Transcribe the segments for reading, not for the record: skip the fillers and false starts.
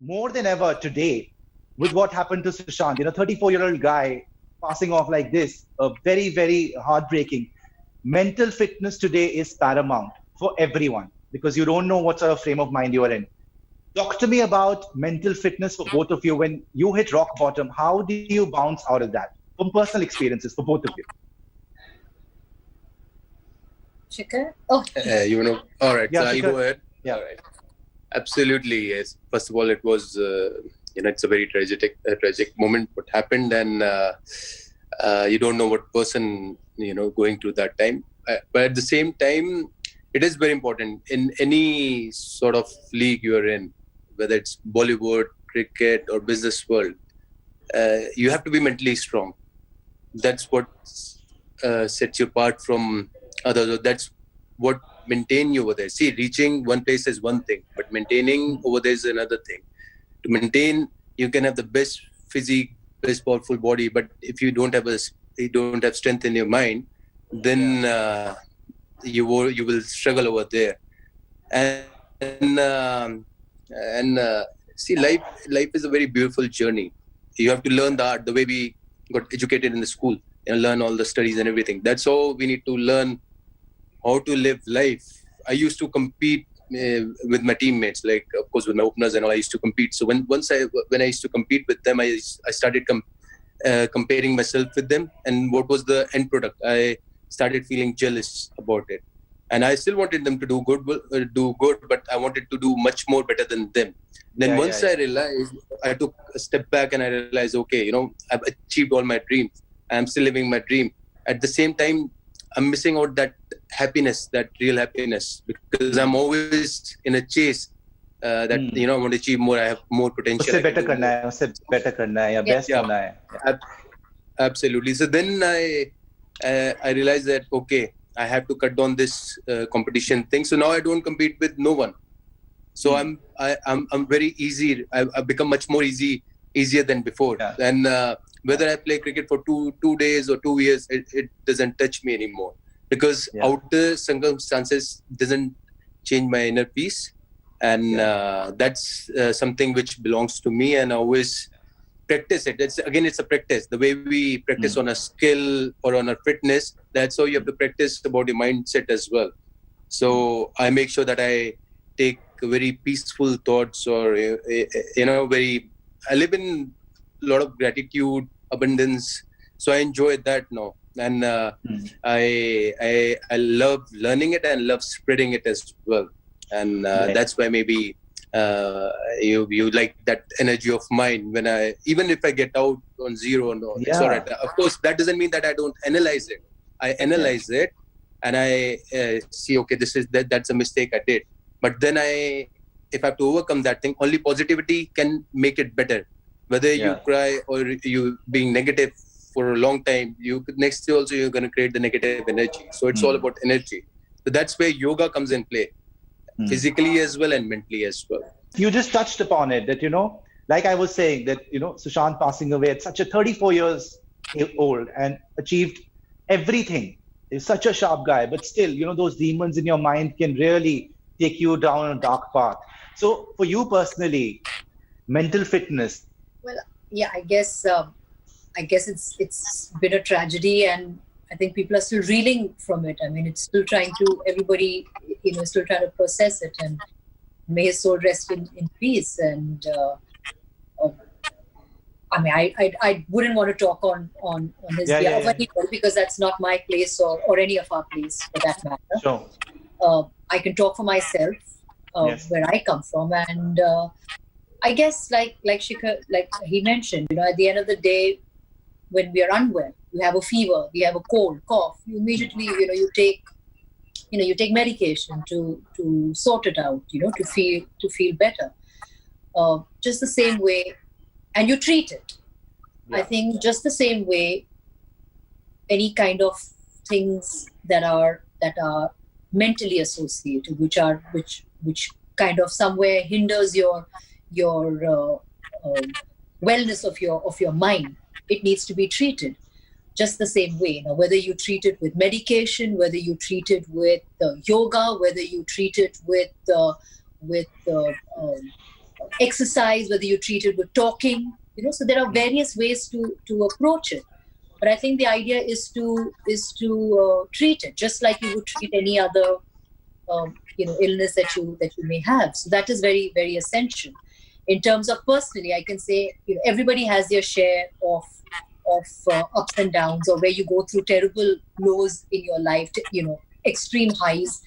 more than ever today with what happened to Sushant, 34-year-old guy passing off like this, very, very heartbreaking. Mental fitness today is paramount for everyone because you don't know what sort of frame of mind you are in. Talk to me about mental fitness for both of you. When you hit rock bottom, how do you bounce out of that? From personal experiences for both of you. Shikhar? Oh. All right. Yeah, so I'll go ahead. Yeah. All right. Absolutely. Yes. First of all, it was, it's a very tragic moment what happened, and you don't know what person, going through that time. But at the same time, it is very important in any sort of league you are in, whether it's Bollywood, cricket, or business world. You have to be mentally strong. That's what sets you apart from others. That's what maintain you over there. See, reaching one place is one thing, but maintaining over there is another thing. To maintain, you can have the best physique, best powerful body, but if you don't have strength in your mind, then you will struggle over there. And see, life is a very beautiful journey. You have to learn the art, the way we got educated in the school, learn all the studies and everything. That's how we need to learn how to live life. I used to compete with my teammates, like of course with my openers and all. I used to compete. So when I used to compete with them, I started comparing myself with them, and what was the end product? I started feeling jealous about it, and I still wanted them to do good, but I wanted to do much more better than them. Then I realized, I took a step back and I realized, okay, I've achieved all my dreams. I'm still living my dream. At the same time, I'm missing out that happiness, that real happiness, because I'm always in a chase that, I want to achieve more. I have more potential. Usse better karna hai, best hona hai. Absolutely. So then I realized that, okay, I have to cut down this competition thing. So now I don't compete with no one. So I'm very easy. I've become much more easier than before. Yeah. And whether I play cricket for two days or 2 years, it doesn't touch me anymore, because outer circumstances doesn't change my inner peace. And that's something which belongs to me, and I always practice it. It's a practice. The way we practice on a skill or on a fitness, that's how you have to practice about your mindset as well. So I make sure that I take very peaceful thoughts, or I live in a lot of gratitude, abundance. So I enjoy that now, and I love learning it and love spreading it as well. And that's why maybe you like that energy of mine. When even if I get out on zero, it's all right. Of course, that doesn't mean that I don't analyze it. I analyze it, and I see, okay, that's a mistake I did. But then if I have to overcome that thing, only positivity can make it better. Whether you cry or you being negative for a long time, next year also you're going to create the negative energy. So it's all about energy. So that's where yoga comes in play, physically as well and mentally as well. You just touched upon it that, like I was saying that, Sushant passing away at such a 34 years old and achieved everything. He's such a sharp guy, but still, those demons in your mind can really take you down a dark path. So for you personally, mental fitness. Well, yeah, I guess it's been a tragedy, and I think people are still reeling from it. I mean, it's still everybody, still trying to process it, and may his soul rest in peace. And I wouldn't want to talk on his behalf because that's not my place or any of our place for that matter. Sure. I can talk for myself, where I come from, and I guess like Shikhar, like he mentioned, at the end of the day, when we are unwell, you have a fever, we have a cold, cough, you immediately, you take medication to sort it out, to feel better. Just the same way, and you treat it. Yeah. I think just the same way, any kind of things that are mentally associated, which kind of somewhere hinders your wellness of your mind, it needs to be treated just the same way. Whether you treat it with medication, whether you treat it with yoga, whether you treat it with exercise, whether you treat it with talking, so there are various ways to approach it. But I think the idea is to treat it just like you would treat any other illness that you may have. So that is very, very essential. In terms of personally, I can say everybody has their share of ups and downs, or where you go through terrible lows in your life, extreme highs.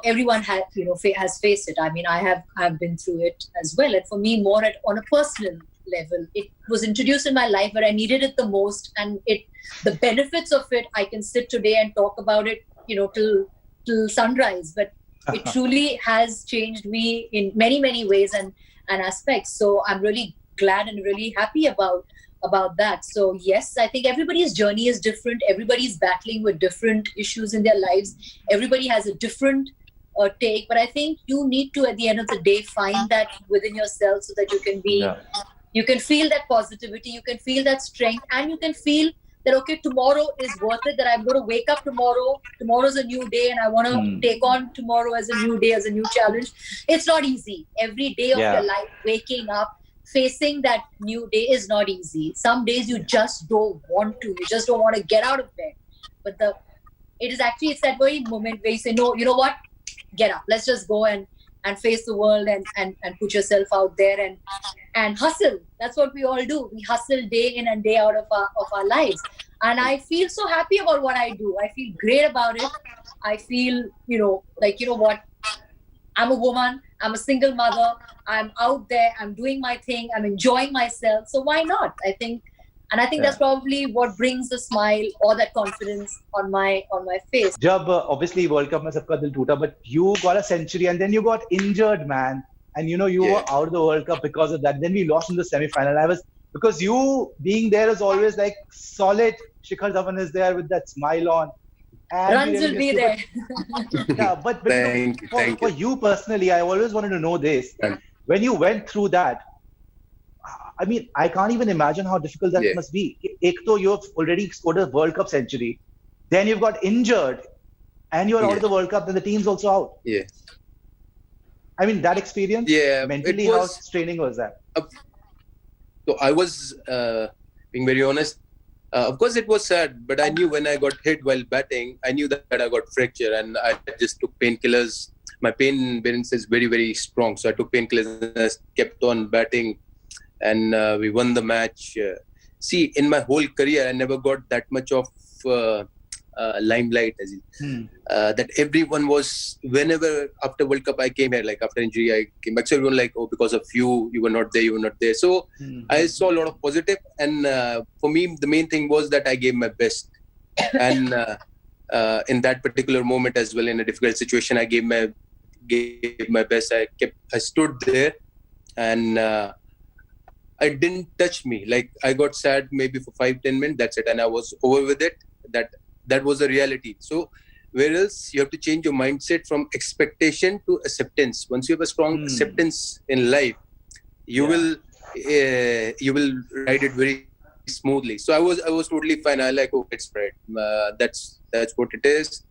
Everyone has faced it. I mean, I have been through it as well. And for me, more on a personal level, it was introduced in my life where I needed it the most, and the benefits of it, I can sit today and talk about it, till sunrise. But it truly has changed me in many, many ways and aspects. So I'm really glad and really happy about that. So yes, I think everybody's journey is different. Everybody's battling with different issues in their lives. Everybody has a different take. But I think you need to, at the end of the day, find that within yourself so that you can be, you can feel that positivity, you can feel that strength, and you can feel that, okay, tomorrow is worth it, that I'm going to wake up tomorrow. Tomorrow's a new day and I want to take on tomorrow as a new day, as a new challenge. It's not easy. Every day of your life, waking up, facing that new day is not easy. Some days you just don't want to. You just don't want to get out of bed. But it's that very moment where you say, no, you know what? Get up. Let's just go and face the world and put yourself out there and hustle. That's what we all do. We hustle day in and day out of our lives. And I feel so happy about what I do. I feel great about it. I feel, what? I'm a woman. I'm a single mother. I'm out there. I'm doing my thing. I'm enjoying myself. So why not? I think that's probably what brings the smile or that confidence on my face. Jab obviously World Cup mein sabka dil toota, but you got a century and then you got injured, man. And you were out of the World Cup because of that. Then we lost in the semi-final. Because you being there is always like solid. Shikhar Dhawan is there with that smile on. And runs will be there. But for you personally, I always wanted to know this. When you went through that, I mean, I can't even imagine how difficult that must be. Ek to you've already scored a World Cup century. Then you've got injured and you're out of the World Cup, then the team's also out. Yeah. I mean, that experience, mentally, how straining was that? So I was, being very honest, of course it was sad, but I knew when I got hit while batting, I knew that I got fracture and I just took painkillers. My pain balance is very, very strong. So I took painkillers and I kept on batting and we won the match. See, in my whole career, I never got that much of limelight, that everyone was, whenever after World Cup I came here, like after injury I came back, so everyone like, oh, because of you were not there. So I saw a lot of positive, and for me the main thing was that I gave my best. And in that particular moment as well, in a difficult situation, I gave my best. I stood there and it didn't touch me. Like I got sad maybe for 5-10 minutes, that's it, and I was over with it. That was the reality. So whereas you have to change your mindset from expectation to acceptance. Once you have a strong acceptance in life, you will ride it very smoothly. So I was totally fine. I like, oh, it's right. That's what it is.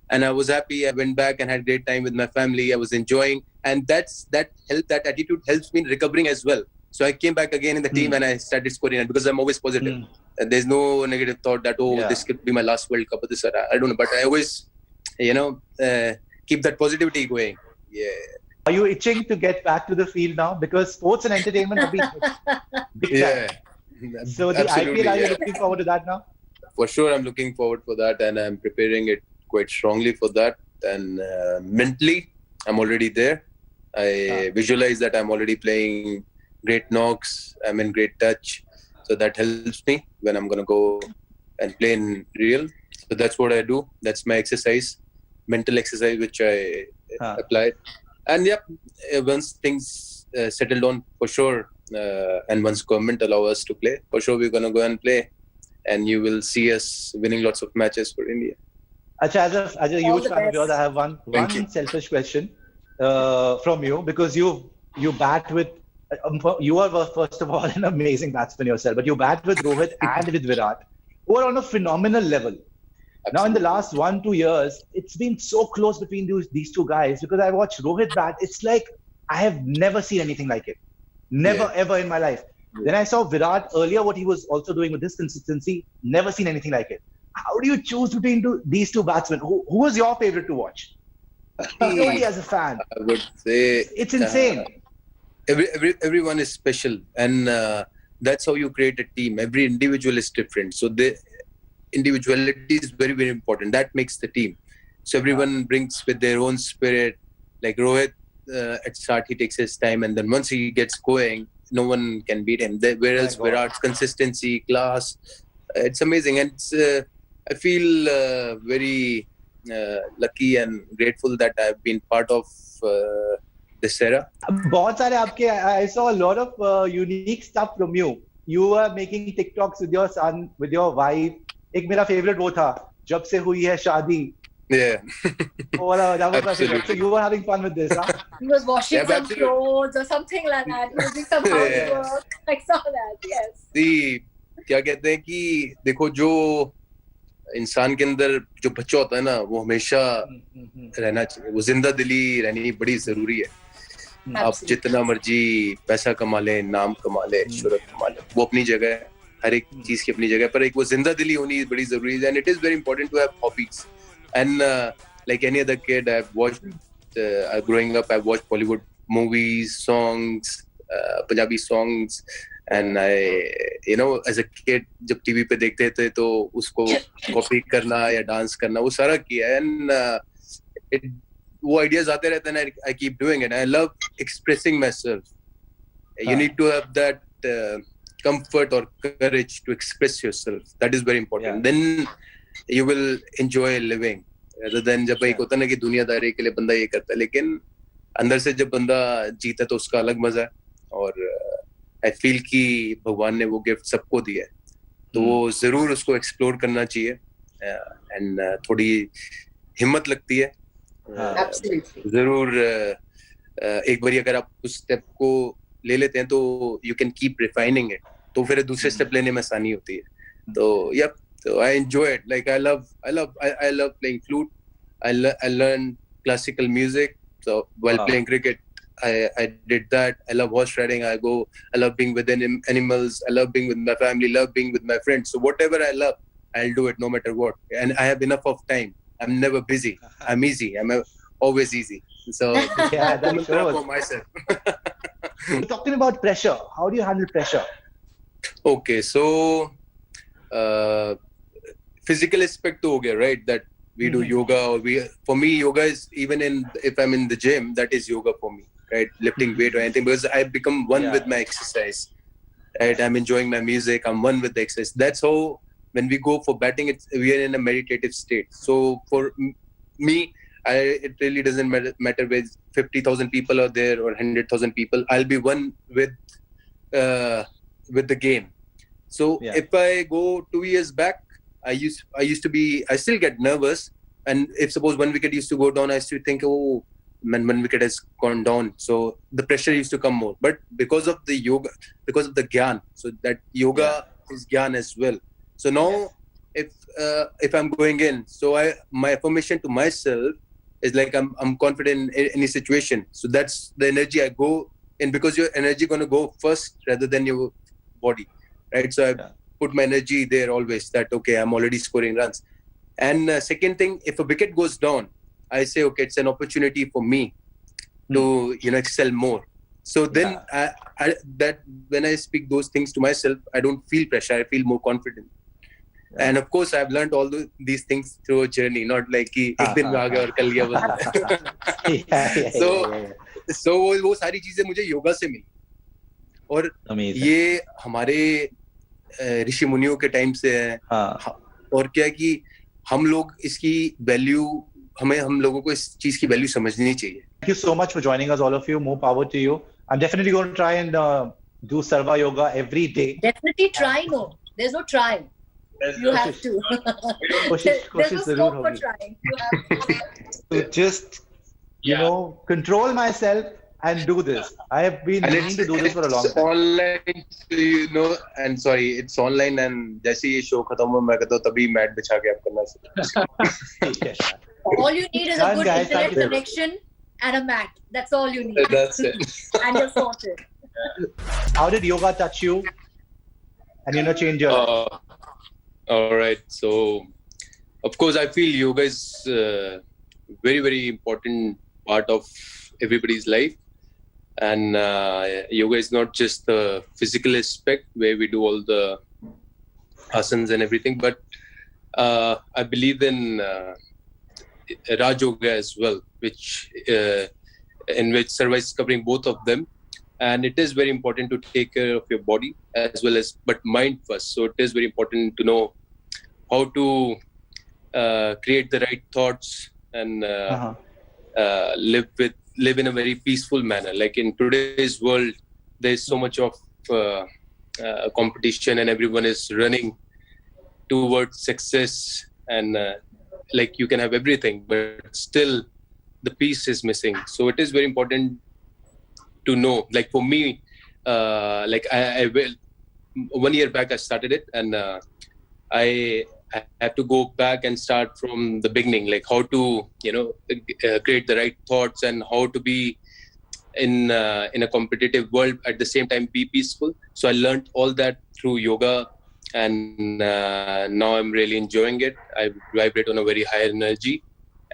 And I was happy. I went back and had a great time with my family. I was enjoying, and that attitude helps me in recovering as well. So I came back again in the team and I started scoring, and because I'm always positive. There's no negative thought that, this could be my last World Cup or this or that. I don't know, but I always, keep that positivity going. Yeah. Are you itching to get back to the field now? Because sports and entertainment have been big time. So the IPL, are you looking forward to that now? For sure, I'm looking forward for that, and I'm preparing it quite strongly for that. And mentally, I'm already there. I visualize that I'm already playing great knocks. I'm in great touch. So that helps me when I'm going to go and play in real. So that's what I do. That's my exercise, mental exercise, which I apply. And once things settle down, for sure, and once government allow us to play, for sure we're going to go and play. And you will see us winning lots of matches for India. Achha, as a huge fan of yours, I have one selfish question from you, because you bat with, you are first of all an amazing batsman yourself, but you bat with Rohit and with Virat, who are on a phenomenal level. Absolutely. Now in the last 1-2 years, it's been so close between these two guys, because I watch Rohit bat, it's like I have never seen anything like it. Never, ever in my life. Then I saw Virat earlier, what he was also doing with this consistency. Never seen anything like it. How do you choose between these two batsmen? Who was your favorite to watch? Only as a fan. I would say it's insane. Everyone is special, and that's how you create a team. Every individual is different. So the individuality is very, very important. That makes the team. So everyone brings with their own spirit. Like Rohit, at start, he takes his time, and then once he gets going, no one can beat him. Whereas Virat's consistency, class, it's amazing. And it's, I feel very lucky and grateful that I've been part of this era. बहुत सारे आपके, I saw a lot of unique stuff from you. You were making TikToks with your son, with your wife. एक मेरा favorite वो था, जब से हुई है शादी. Yeah. That was my favorite. So you were having fun with this, huh? He was washing some clothes or something like that. He was doing some housework. I saw that, yes. See, क्या कहते हैं कि देखो जो इंसान के अंदर जो बच्चा होता है ना, वो हमेशा रहना चाहिए. वो जिंदा दिली रहनी बड़ी जरूरी है. आप जितना मर्जी पैसा कमा ले, नाम कमा ले, शोहरत कमा ले, वो अपनी जगह है. हर एक चीज की अपनी जगह, पर एक वो जिंदा दिली होनी बड़ी जरूरी है. And it is very important to have hobbies. And like any other kid, I've watched, growing up, I've watched Bollywood movies, songs, Punjabi songs. And I, as a kid, जब TV पे देखते थे तो उसको copy करना या dance करना, वो सारा किया. And वो ideas आते रहते हैं, I keep doing it. I love expressing myself. You need to have that comfort or courage to express yourself. That is very important. Then you will enjoy living rather than जब एक होता है ना कि दुनियादारी के लिए बंदा ये करता है, लेकिन अंदर से जब बंदा जीता तो उसका अलग मजा है. और I feel कि भगवान ने वो गिफ्ट सबको दिया है, तो वो जरूर उसको एक्सप्लोर करना चाहिए. एंड थोड़ी हिम्मत लगती है. जरूर एक बार अगर आप उस स्टेप को ले लेते हैं तो you can keep refining it, तो फिर दूसरे स्टेप लेने में आसानी होती है. तो so I enjoy it. Like I love playing flute. I learned classical music. So while playing cricket, I did that. I love horse riding. I love being with animals. I love being with my family. Love being with my friends. So whatever I love, I'll do it no matter what. And I have enough of time. I'm never busy. I'm easy. I'm always easy. So yeah, that's for myself. Talking about pressure, how do you handle pressure? Okay, so physical aspect to ho gaya, right? That we do yoga, or for me yoga is even if I'm in the gym, that is yoga for me, right? Lifting weight or anything, because I've become one with my exercise, right? I'm enjoying my music, I'm one with the exercise. That's how when we go for batting, we are in a meditative state. So for me, it really doesn't matter whether 50,000 people are there or 100,000 people. I'll be one with the game. So if I go 2 years back, I used to be, I still get nervous. And if suppose one wicket used to go down, I used to think, oh, man, one wicket has gone down. So the pressure used to come more. But because of the yoga, because of the gyan, so that yoga is gyan as well. So now if I'm going in, so my affirmation to myself is like I'm confident in any situation. So that's the energy I go in, because your energy going to go first rather than your body, right? So I put my energy there always, that okay, I'm already scoring runs. And second thing, if a wicket goes down, I say okay, it's an opportunity for me to excel more. So then that when I speak those things to myself, I don't feel pressure, I feel more confident. And of course, I've learned all these things through a journey, not like कि एक दिन में आ गया और कल गया बस. So वो सारी चीजें मुझे योगा से मिली. और ये हमारे ऋषि मुनियों के टाइम से है. और क्या कि हम लोग इसकी वैल्यू, हम लोगों को इस चीज की वैल्यू समझनी चाहिए. Thank you so much for joining us, all of you. More power to you. I'm definitely going to try and do Sarva Yoga every day. Definitely try. No, there's no try. You have to. There's no scope for trying. You have to just, control myself and do this. I have been meaning to do this for a long time. Online, and sorry, it's online, and जैसे ये show खत्म हो, मैं कहता हूँ तभी mat बिछा के आप करना. All you need is a good internet connection and a mat. That's all you need. That's it. And you're sorted. How did yoga touch you and change your life? All right. So, of course, I feel yoga is very, very important part of everybody's life. And yoga is not just the physical aspect where we do all the asanas and everything, but I believe in Raj Yoga as well, which in which Sarva is covering both of them. And it is very important to take care of your body as well as, but mind first. So it is very important to know how to create the right thoughts and live in a very peaceful manner. Like in today's world, there's so much of competition and everyone is running towards success and like you can have everything, but still the peace is missing. So it is very important to know. Like for me, like I will 1 year back I started it, and I have to go back and start from the beginning, like how to create the right thoughts and how to be in a competitive world at the same time be peaceful. So I learned all that through yoga, and now I'm really enjoying it. I vibrate on a very high energy,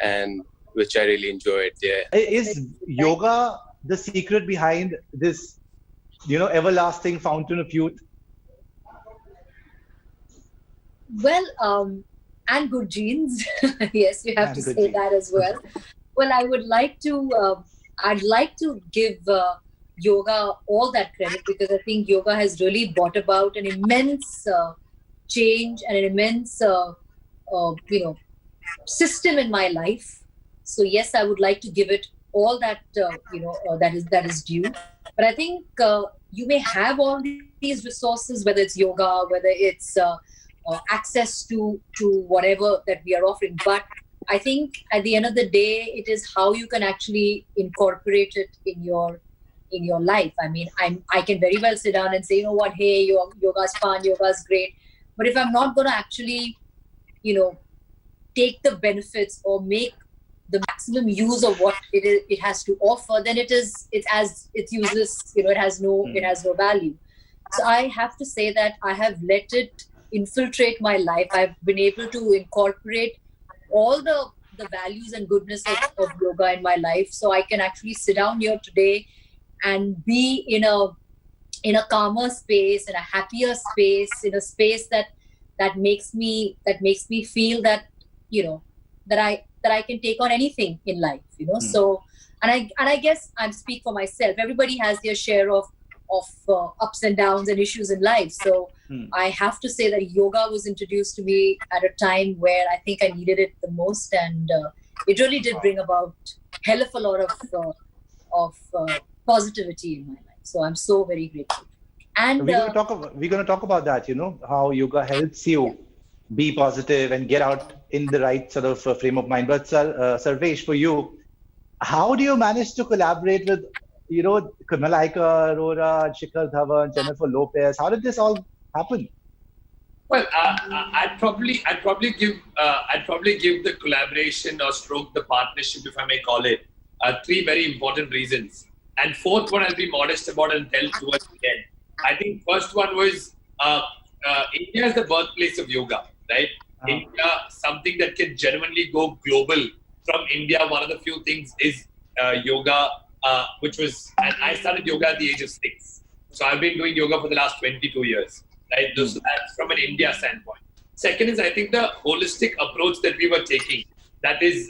and which I really enjoy it. Yeah. Is yoga the secret behind this, everlasting fountain of youth? Well, and good genes. Yes, you have to say that as well. Well, I would like to, I'd like to give yoga all that credit, because I think yoga has really brought about an immense change and an immense, system in my life. So yes, I would like to give it all that, that is due. But I think you may have all these resources, whether it's yoga, whether it's access to whatever that we are offering. But I think at the end of the day, it is how you can actually incorporate it in your life. I mean, I can very well sit down and say, hey, yoga's fun, yoga's great. But if I'm not going to actually, take the benefits or make the maximum use of what it has to offer, then it's useless. It has no value. So I have to say that I have let it infiltrate my life. I've been able to incorporate all the values and goodness of yoga in my life, so I can actually sit down here today and be in a calmer space, in a happier space, in a space that makes me feel that that I can take on anything in life. So and I guess I speak for myself. Everybody has their share of ups and downs and issues in life. So I have to say that yoga was introduced to me at a time where I think I needed it the most, and it really did bring about hell of a lot of positivity in my life. So I'm so very grateful. And we're going to talk about that. How yoga helps you be positive and get out in the right sort of frame of mind. But Sarvesh, for you, how do you manage to collaborate with Malaika Arora, Shikhar Dhawan, Jennifer Lopez? How did this all happen? Well, I'd probably give the collaboration or stroke the partnership, if I may call it, three very important reasons. And fourth one, I'll be modest about and tell towards the end. I think first one was India is the birthplace of yoga, right? India, something that can genuinely go global. From India, one of the few things is yoga. And I started yoga at the age of 6. So I've been doing yoga for the last 22 years, right? So that's from an India standpoint. Second is, I think, the holistic approach that we were taking. That is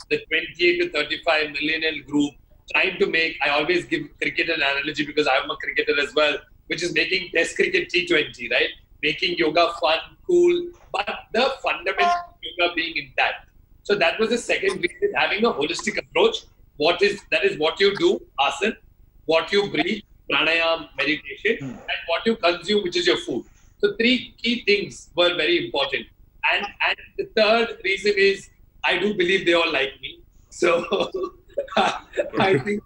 the 28 to 35 millennial group trying to make, I always give cricket an analogy because I'm a cricketer as well, which is making Test cricket T20, right? Making yoga fun, cool, but the fundamental of yoga being intact. So that was the second reason, having a holistic approach. That is what you do, asana, what you breathe, pranayam, meditation, and what you consume, which is your food. So 3 key things were very important. And the third reason is, I do believe they all like me. So I think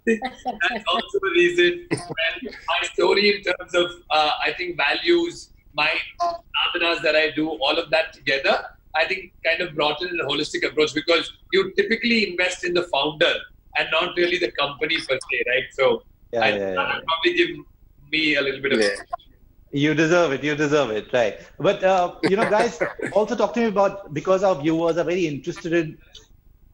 that's also the reason. When my story in terms of, I think, values, my sadhanas that I do, all of that together, I think kind of brought in a holistic approach, because you typically invest in the founder and not really the company per se, right? So I'd probably give me a little bit of You deserve it. You deserve it, right? But guys, also talk to me about, because our viewers are very interested in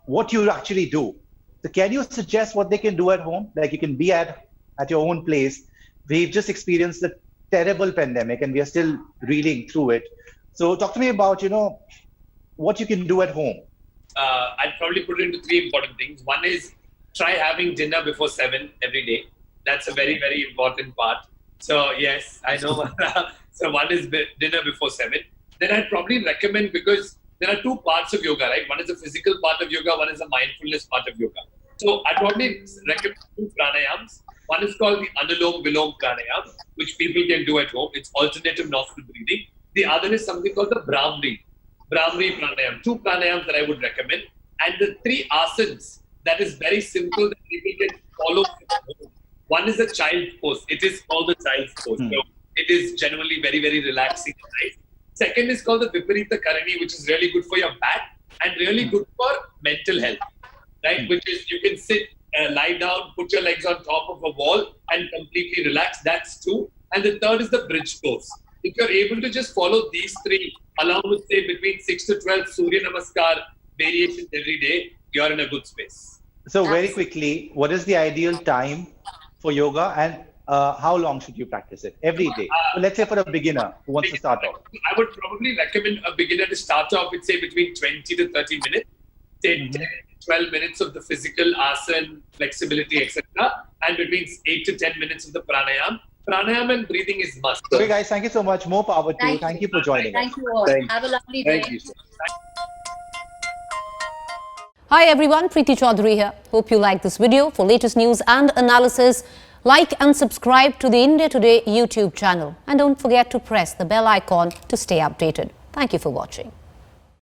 what you actually do. So can you suggest what they can do at home? Like, you can be at your own place. We've just experienced a terrible pandemic and we are still reeling through it. So talk to me about, what you can do at home. I'd probably put it into three important things. One is try having dinner before 7 every day. That's a very, very important part. So yes, I know. So one is dinner before 7. Then I'd probably recommend, because there are two parts of yoga, right? One is the physical part of yoga, one is the mindfulness part of yoga. So I'd probably recommend two pranayams. One is called the Anulom Vilom Pranayam, which people can do at home. It's alternative nostril breathing. The other is something called the Brahmari Pranayam. Two pranayams that I would recommend. And the three asanas, that is very simple, that people can follow. One is a child's pose. It is called the child's pose. So it is generally very, very relaxing and nice. Second is called the Viparita Karani, which is really good for your back and really good for mental health, right? Which is, you can sit, lie down, put your legs on top of a wall and completely relax. That's two. And the third is the bridge pose. If you're able to just follow these three, along with, say, between 6 to 12 Surya Namaskar variations every day, you're in a good space. So very quickly, what is the ideal time for yoga, and how long should you practice it? Every day. So let's say for a beginner who wants to start off. I would probably recommend a beginner to start off with, say, between 20 to 30 minutes. Say 10, 12 minutes of the physical asana, flexibility, etc. And between 8 to 10 minutes of the pranayam. Pranayam and breathing is must. Okay, guys, thank you so much. More power to you. Thank you for joining us. Thank you all. Have a lovely day. Thank you. Hi everyone, Preeti Chaudhary here. Hope you like this video. For latest news and analysis, like and subscribe to the India Today YouTube channel. And don't forget to press the bell icon to stay updated. Thank you for watching.